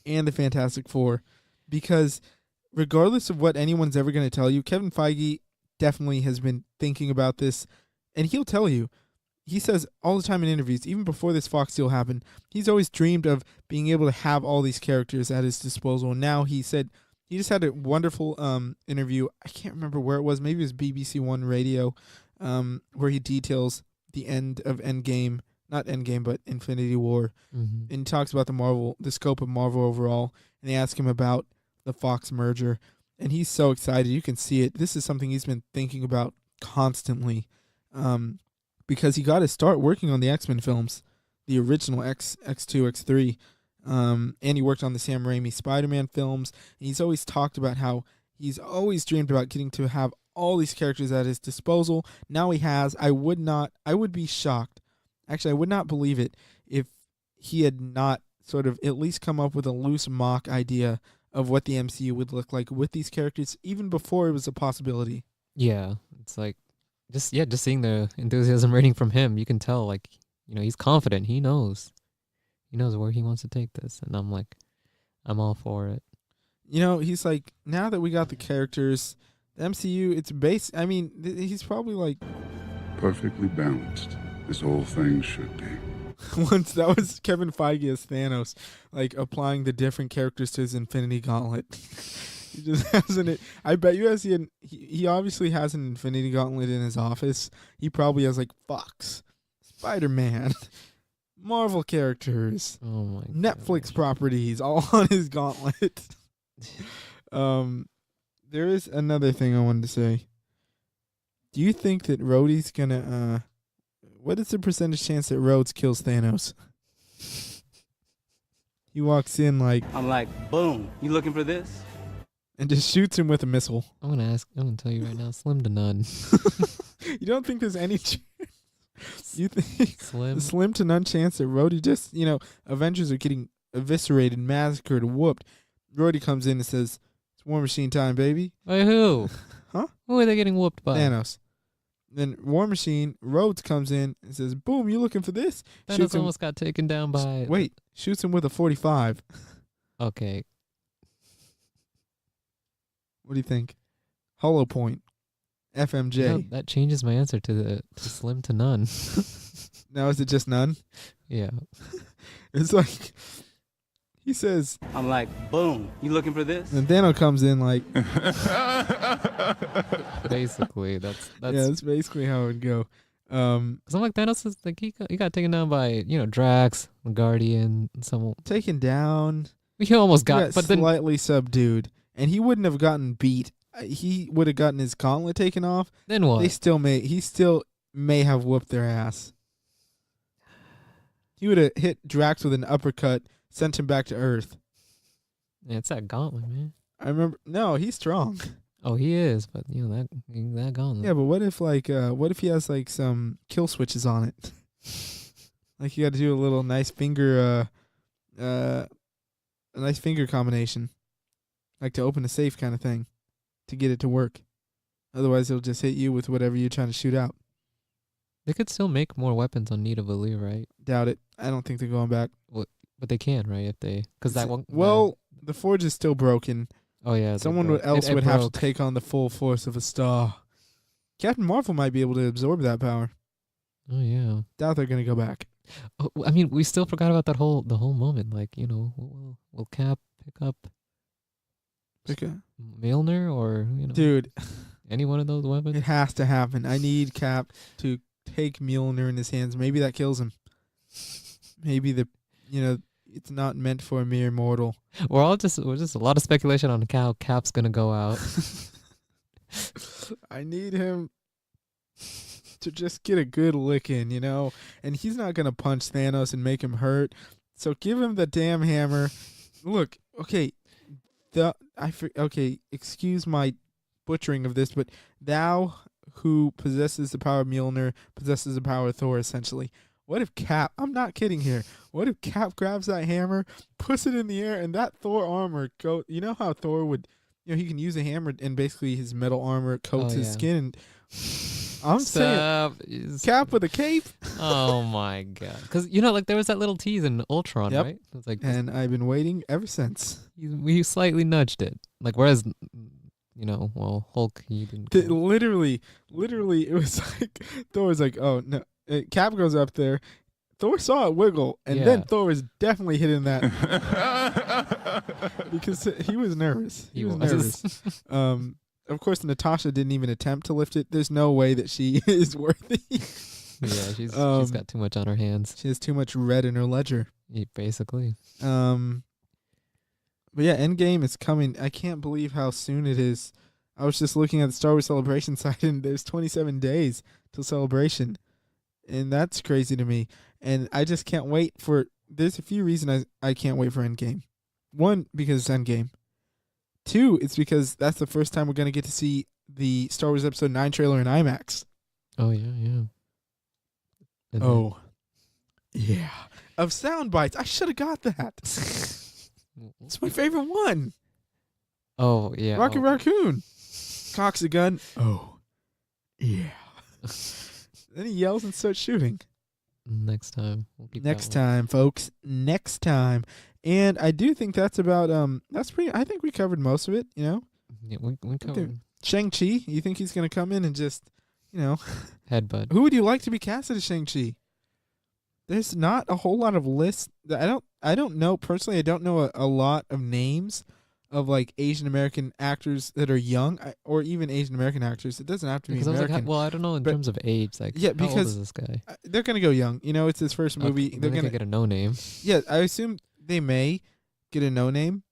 and the Fantastic Four, because regardless of what anyone's ever going to tell you, Kevin Feige definitely has been thinking about this, and he'll tell you. He says all the time in interviews, even before this Fox deal happened, he's always dreamed of being able to have all these characters at his disposal. And now he said he just had a wonderful interview. I can't remember where it was. Maybe it was BBC One Radio, where he details the end of Endgame. Not Endgame, but Infinity War. Mm-hmm. And he talks about the scope of Marvel overall. And they ask him about the Fox merger. and he's so excited. You can see it. This is something he's been thinking about constantly, because he got to start working on the X-Men films, the original X2, X3, and he worked on the Sam Raimi Spider-Man films. And he's always talked about how he's always dreamed about getting to have all these characters at his disposal. Now he has. I would be shocked. Actually, I would not believe it if he had not sort of at least come up with a loose mock idea of what the MCU would look like with these characters, even before it was a possibility. Yeah, it's like just seeing the enthusiasm rating from him, you can tell like, he's confident. He knows where he wants to take this, and I'm like, I'm all for it. He's like, now that we got the characters, the MCU, it's base. I mean, he's probably like perfectly balanced. This whole thing should be. Once that was Kevin Feige as Thanos, like applying the different characters to his Infinity Gauntlet. He just hasn't. I bet you he obviously has an Infinity Gauntlet in his office. He probably has like Fox, Spider-Man, Marvel characters, Netflix properties, all on his gauntlet. There is another thing I wanted to say. Do you think that Rhodey's gonna what is the percentage chance that Rhodes kills Thanos? He walks in like, I'm like, boom, you looking for this? And just shoots him with a missile. I'm gonna tell you right now, slim to none. You don't think there's any chance? You think slim to none chance that Rhodey just, Avengers are getting eviscerated, massacred, whooped. Rhodey comes in and says, "It's War Machine time, baby." By who? Huh? Who are they getting whooped by? Thanos. Then War Machine, Rhodes comes in and says, "Boom, you looking for this?" Thanos almost got taken down by... Shoots him with a 45. Okay. What do you think? Hollow Point. FMJ. That changes my answer to slim to none. Now is it just none? Yeah. It's like, he says... I'm like, boom, you looking for this? And Thanos comes in like... Basically, that's yeah, that's basically how it would go. Because I'm like, Thanos is like, he got taken down by, Drax, Guardian, someone. Taken down. He almost got, but slightly subdued. And he wouldn't have gotten beat. He would have gotten his gauntlet taken off. Then what? He still may have whooped their ass. He would have hit Drax with an uppercut, sent him back to Earth. Yeah, it's that gauntlet, man. I remember. No, he's strong. Oh, he is, but that gauntlet. Yeah, but what if he has like some kill switches on it? Like you got to do a little nice finger, a nice finger combination, like to open a safe kind of thing, to get it to work. Otherwise, it'll just hit you with whatever you're trying to shoot out. They could still make more weapons on Nita Valir, right? Doubt it. I don't think they're going back. But they can, right? If they, because that one. Well, the forge is still broken. Oh yeah. Someone else would have to take on the full force of a star. Captain Marvel might be able to absorb that power. Oh yeah. Doubt they're gonna go back. Oh, I mean, we still forgot about the whole moment. Like, will Cap pick up Mjolnir or dude, any one of those weapons? It has to happen. I need Cap to take Mjolnir in his hands. Maybe that kills him. Maybe it's not meant for a mere mortal. We're just a lot of speculation on how Cap's gonna go out. I need him to just get a good lick in, and he's not gonna punch Thanos and make him hurt. So give him the damn hammer. Look, okay, excuse my butchering of this, but thou who possesses the power of Mjolnir possesses the power of Thor, essentially. What if Cap, I'm not kidding here, what if Cap grabs that hammer, puts it in the air, and that Thor armor go? You know how Thor would, he can use a hammer and basically his metal armor coats his skin. And I'm saying Cap with a cape. Oh my god! Because there was that little tease in Ultron, right? It was like, and I've been waiting ever since. We slightly nudged it, whereas Hulk, he didn't. Literally, it was like Thor was like, oh no. Cap goes up there. Thor saw it wiggle, and then Thor was definitely hitting that because he was nervous. He was nervous. Of course, Natasha didn't even attempt to lift it. There's no way that she is worthy. Yeah, she's got too much on her hands. She has too much red in her ledger. Yeah, basically. But yeah, Endgame is coming. I can't believe how soon it is. I was just looking at the Star Wars Celebration site, and there's 27 days till Celebration, and that's crazy to me. And I just can't wait for. There's a few reasons I can't wait for Endgame. One, because it's Endgame. Two, it's because that's the first time we're gonna get to see the Star Wars Episode 9 trailer in IMAX. Oh yeah, yeah. And Oh, yeah. Of sound bites, I should have got that. then- It's my favorite one. oh yeah. Rocket oh. Raccoon cocks a gun. Oh, yeah. Then he yells and starts shooting. Next time. We'll keep that Next one. time, folks. Next time. And I do think that's about that's pretty. I think we covered most of it. You know, Yeah, we covered Shang-Chi. You think he's gonna come in and just, headbutt. who would you like to be casted as Shang-Chi? There's not a whole lot of lists. I don't know personally. I don't know a lot of names of like Asian American actors that are young, or even Asian American actors. It doesn't have to be Because I was American. like, well, I don't know in but- terms of age. Like, Yeah, how old because is this guy? They're gonna go young. You know, it's his first movie. Okay, They're then they gonna could get a no name. Yeah, I assume they may get a no name.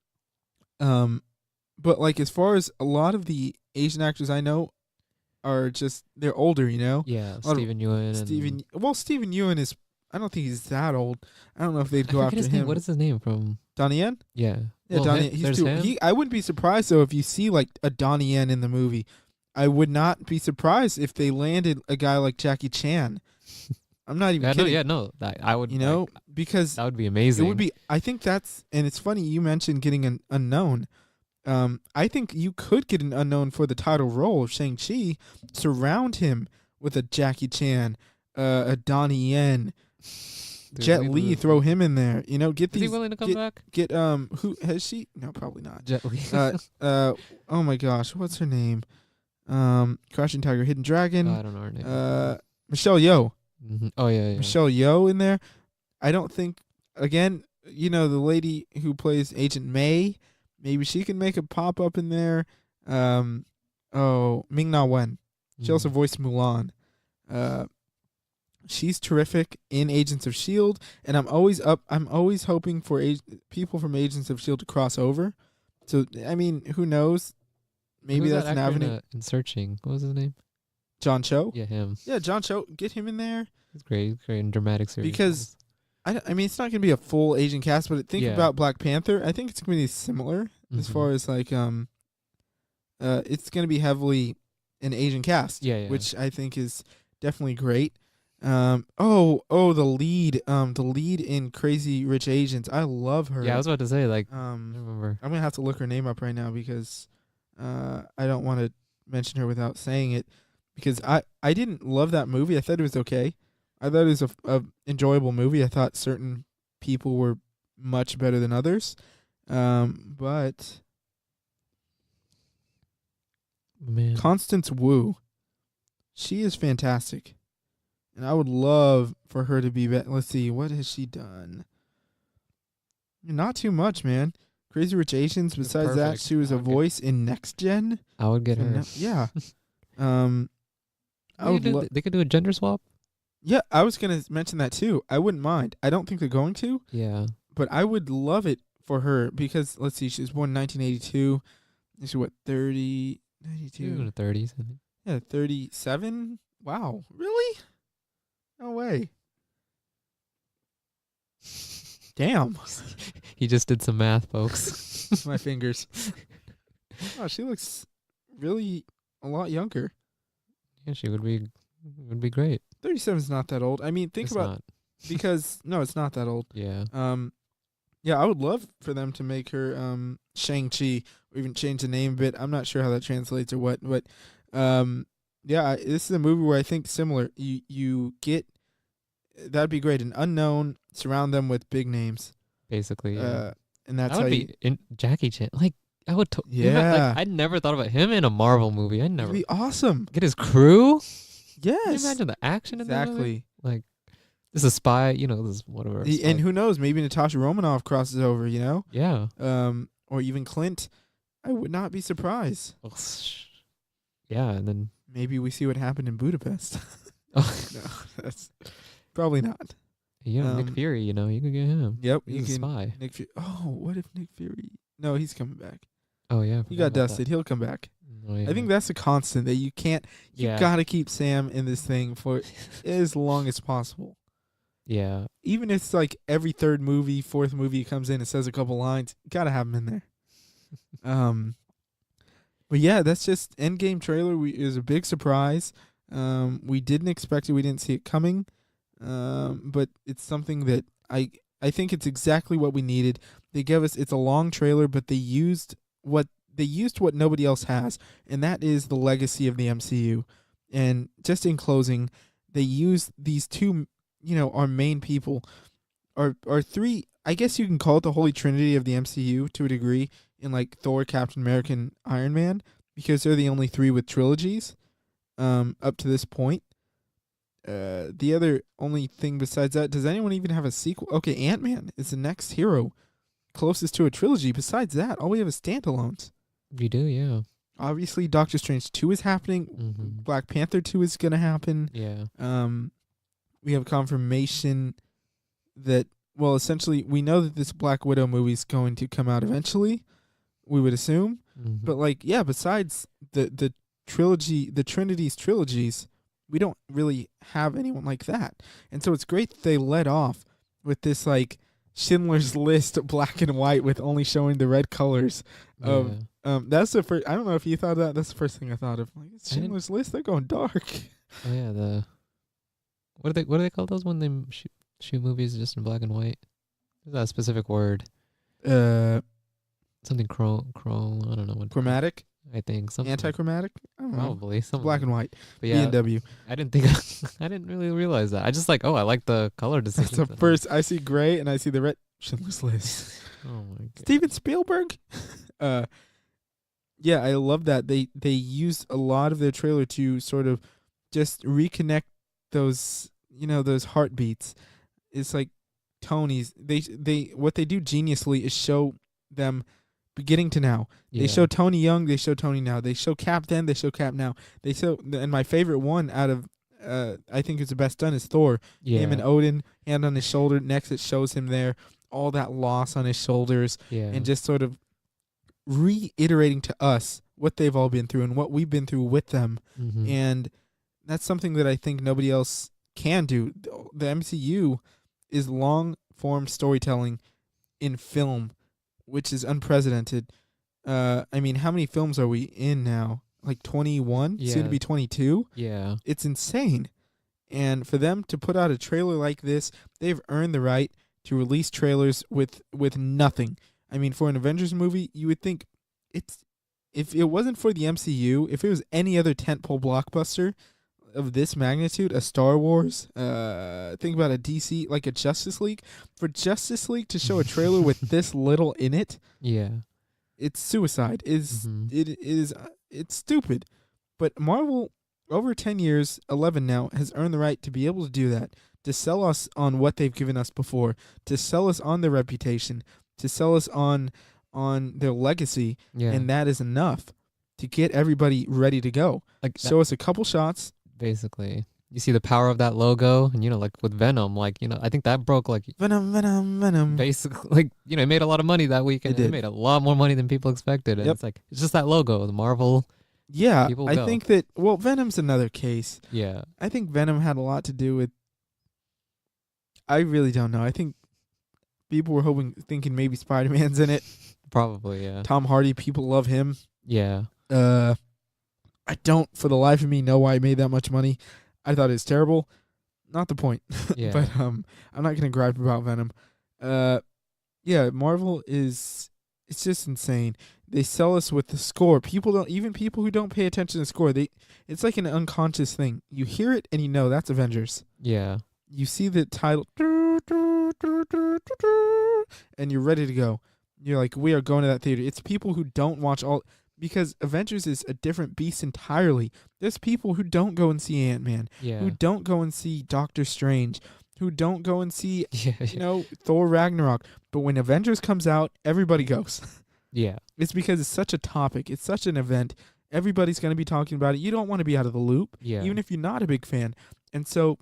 But like as far as a lot of the Asian actors I know are just they're older, you know. Yeah, lot of Steven Yeun. Stephen Ewan is. I don't think he's that old. I don't know if they'd I go forget after his him. name. What is his name from? Donnie Yen? Yeah. Yeah, Well, Donnie. there's He's too. him. I wouldn't be surprised though if you see like a Donnie Yen in the movie. I would not be surprised if they landed a guy like Jackie Chan. I'm not even Yeah, no, kidding. yeah, no. I would. You know, like, because that would be amazing. it would be. I think that's, and it's funny you mentioned getting an unknown. I think you could get an unknown for the title role of Shang-Chi. Surround him with a Jackie Chan, a Donnie Yen, Dude, Jet we- Li. we- Throw him in there. You know, get Is he these. willing to come back? Get who has she? No, probably not. Jet Li. Oh my gosh, what's her name? Crouching Tiger, Hidden Dragon. I don't know her name. Michelle Yeoh. Oh yeah, yeah. Michelle Yeoh in there. I don't think. Again, the lady who plays Agent May. Maybe she can make a pop up in there. Ming-Na Wen. She also voiced Mulan. She's terrific in Agents of S.H.I.E.L.D. And I'm always hoping for people from Agents of S.H.I.E.L.D. to cross over. So, I mean, who knows? Maybe Who's that's that an actor avenue. in Searching. What was his name? John Cho? Yeah, him. Yeah, John Cho. Get him in there. He's great. He's great in dramatic series. Because I mean, it's not going to be a full Asian cast, but think Yeah. about Black Panther. I think it's going to be similar as Mhm. far as like it's going to be heavily an Asian cast, Yeah, yeah. which I think is definitely great. The lead in Crazy Rich Asians. I love her. Yeah, I was about to say like I remember. I'm gonna have to look her name up right now because I don't want to mention her without saying it, because I didn't love that movie. I thought it was okay. I thought it was a enjoyable movie. I thought certain people were much better than others, but Man. Constance Wu, she is fantastic, and I would love for her to be. Let's see, what has she done? Not too much, man. Crazy Rich Asians. That's Besides that, perfect. she was a Okay. voice in Next Gen. I would get her. Yeah. I They would. could do- they could do a gender swap. Yeah, I was gonna mention that too. I wouldn't mind. I don't think they're going to, Yeah. but I would love it for her because let's see, she was born in 1982. She's what 30, She's in 92. the 30s. I think. Yeah, 37. Wow, really? No way. Damn, He just did some math, folks. my fingers. Oh, she looks really a lot younger. Yeah, she would be great. 37 is not that old. I mean, think It's about not. because no, it's not that old. Yeah. Yeah, I would love for them to make her Shang-Chi or even change the name a bit. I'm not sure how that translates or what, but yeah, this is a movie where I think similar. You get that'd be great. An unknown, surround them with big names. Basically. Yeah. And that's that how would you be in Jackie Chan. Like I would. Yeah. I never thought about him in a Marvel movie. I it'd never be awesome. get his crew. Can you Yes. imagine the action in that movie? Exactly. Like this is a spy. This is whatever. And spy. who knows, maybe Natasha Romanoff crosses over, Yeah. or even Clint. I would not be surprised. Yeah, and then Maybe we see what happened in Budapest. oh, No, that's probably not. Nick Um, Fury. You could get him. Yep, He's you a can spy. Nick Fury. Oh, what if Nick Fury? No, he's coming back. Oh yeah, I He forgot got about that. dusted. He'll come back. Oh, yeah. I think that's a constant that you can't. You yeah, gotta keep Sam in this thing for as long as possible. yeah, Even if it's like every third movie, fourth movie he comes in and says a couple lines, gotta have him in there. But yeah, that's just Endgame trailer. It was a big surprise. We didn't expect it. We didn't see it coming. But it's something that I think it's exactly what we needed. They gave us. It's a long trailer, but they used what nobody else has, and that is the legacy of the MCU. And just in closing, they used these two, our main people, our three. I guess you can call it the Holy Trinity of the MCU to a degree, in like Thor, Captain America, and Iron Man, because they're the only three with trilogies, up to this point. The other only thing besides that, does anyone even have a sequel? Okay, Ant-Man is the next hero closest to a trilogy. Besides that, all we have is standalones. we do. Yeah, Obviously, Doctor Strange 2 is happening. mm-hmm. Black Panther 2 is going to happen. yeah, We have confirmation that, well, essentially, we know that this Black Widow movie is going to come out eventually, we would assume. mm-hmm. But, like, yeah, besides the trilogy, the Trinity's trilogies, we don't really have anyone like that. And so it's great that they led off with this, like, Schindler's List black and white with only showing the red colors of that's the first. I don't know if you thought that. That's the first thing I thought of. Like, it's Schindler's List. They're going dark. Oh yeah, what do they call those when they shoot movies just in black and white? There's that specific word. Something chrome. I don't know what. Chromatic, I think something. anti-chromatic. I don't know. Probably something. Black and white. But yeah, B&W. I didn't think. I didn't really realize that. I just like. Oh, I like the color That's decision. the first. I see gray and I see the red. Schindler's List. Oh my god. Steven Spielberg. Yeah, I love that they used a lot of their trailer to sort of just reconnect those those heartbeats. It's like Tony's. They what they do geniusly is show them beginning to now. Yeah. They show Tony young. They show Tony now. They show Cap then. They show Cap now. They show, and my favorite one out of I think it's the best done is Thor. Yeah. Him and Odin, hand on his shoulder. Next, it shows him there, all that loss on his shoulders, Yeah. and just sort of reiterating to us what they've all been through and what we've been through with them. Mm-hmm. And that's something that I think nobody else can do. The MCU is long form storytelling in film, which is unprecedented. I mean, how many films are we in now? Like 21? Soon to Yeah. be 22? Yeah. It's insane. And for them to put out a trailer like this, they've earned the right to release trailers with nothing. I mean, for an Avengers movie, you would think if it wasn't for the MCU, if it was any other tentpole blockbuster of this magnitude, a Star Wars, think about a DC, like a Justice League, for Justice League to show a trailer with this little in it, Yeah. it's suicide. It's stupid. But Marvel, over 10 years, 11 now, has earned the right to be able to do that, to sell us on what they've given us before, to sell us on their reputation, to sell us on their legacy, Yeah. and that is enough to get everybody ready to go. like Show us a couple shots. basically, you see the power of that logo, and like with Venom, like I think that broke like Venom. basically like it made a lot of money that weekend. It did. It made a lot more money than people expected, and Yep. it's just that logo, the Marvel. Yeah, People I go. think that, well, Venom's another case. Yeah. I think Venom had a lot to do with, I really don't know. I think people were thinking maybe Spider-Man's in it. Probably. Yeah. Tom Hardy, people love him. Yeah. I don't, for the life of me, know why he made that much money. I thought it was terrible. Not the point. Yeah. But I'm not gonna gripe about Venom. Yeah, Marvel it's just insane. They sell us with the score. Even people who don't pay attention to the score, it's like an unconscious thing. You hear it and you know that's Avengers. Yeah. You see the title and you're ready to go. You're like, we are going to that theater. It's people who don't watch because Avengers is a different beast entirely. There's people who don't go and see Ant-Man, Yeah. who don't go and see Doctor Strange, who don't go and see, Yeah. Thor Ragnarok. But when Avengers comes out, everybody goes. Yeah. It's because it's such a topic. It's such an event. Everybody's going to be talking about it. You don't want to be out of the loop, Yeah. even if you're not a big fan. And so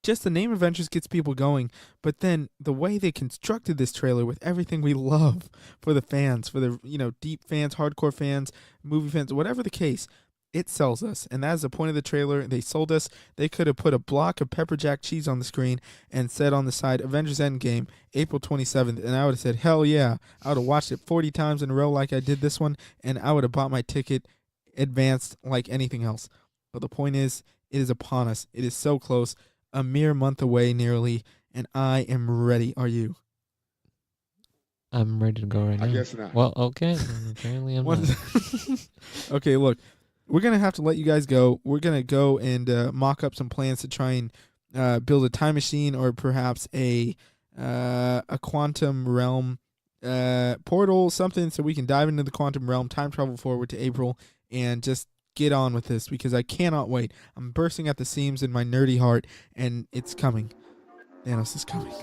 just the name Avengers gets people going, but then the way they constructed this trailer with everything we love for the fans, for the deep fans, hardcore fans, movie fans, whatever the case, it sells us. And that's the point of the trailer. They sold us. They could have put a block of pepper jack cheese on the screen and said on the side, Avengers Endgame, April 27th, and I would have said, hell yeah. I would have watched it 40 times in a row like I did this one, and I would have bought my ticket advanced like anything else. But the point is, it is upon us. It is so close. A mere month away nearly, and I am ready. Are you? I'm ready to go right now. I guess not. Well, okay. Apparently I'm One- not. Okay, look, we're going to have to let you guys go. We're going to go and mock up some plans to try and build a time machine or perhaps a quantum realm portal, something so we can dive into the quantum realm, time travel forward to April, and just get on with this because I cannot wait. I'm bursting at the seams in my nerdy heart, and it's coming. Thanos is coming.